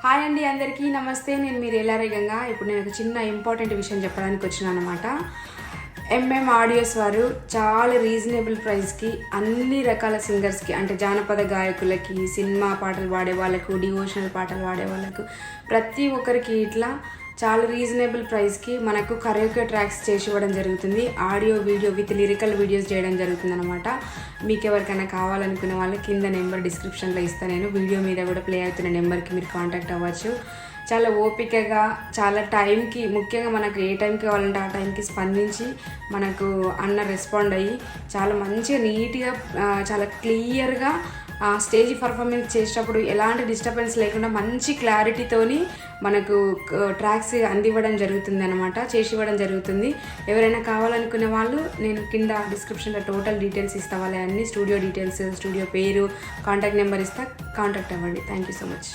Hi అండి, అందరికీ నమస్తే. నేను మీరు ఎల్ఆర్ఐ గంగా. ఇప్పుడు నేను ఒక చిన్న ఇంపార్టెంట్ విషయం చెప్పడానికి వచ్చినాను అనమాట. ఎంఎం ఆడియోస్ వారు చాలా రీజనబుల్ ప్రైస్కి అన్ని రకాల సింగర్స్కి, అంటే జానపద గాయకులకి, సినిమా పాటలు పాడే వాళ్ళకు, డివోషనల్ పాటలు పాడే వాళ్ళకు, ప్రతి ఒక్కరికి ఇట్లా చాలా రీజనబుల్ ప్రైస్కి మనకు కరేోకే ట్రాక్స్ చేసి ఇవ్వడం జరుగుతుంది. Audio video with lyrical videos చేయడం జరుగుతుంది అనమాట. మీకు ఎవరికైనా కావాలనుకునే వాళ్ళు కింద నెంబర్ డిస్క్రిప్షన్లో ఇస్తాను. నేను వీడియో మీద కూడా ప్లే అవుతున్న నెంబర్కి మీరు కాంటాక్ట్ అవ్వచ్చు. చాలా ఓపికగా, చాలా టైంకి, ముఖ్యంగా మనకు ఏ టైంకి కావాలంటే ఆ టైంకి స్పందించి మనకు అన్న రెస్పాండ్ అయ్యి చాలా మంచిగా నీట్గా, చాలా క్లియర్గా స్టేజ్ పర్ఫార్మెన్స్ చేసేటప్పుడు ఎలాంటి డిస్టర్బెన్స్ లేకుండా మంచి క్లారిటీతోని మనకు ట్రాక్స్ అందివ్వడం జరుగుతుంది అనమాట, చేసి ఇవ్వడం జరుగుతుంది. ఎవరైనా కావాలనుకునే వాళ్ళు నేను కింద డిస్క్రిప్షన్లో టోటల్ డీటెయిల్స్ ఇస్తా, వాళ్ళ అన్ని స్టూడియో డీటెయిల్స్, స్టూడియో పేరు, కాంటాక్ట్ నెంబర్ ఇస్తా, కాంటాక్ట్ అవ్వండి. Thank you so much.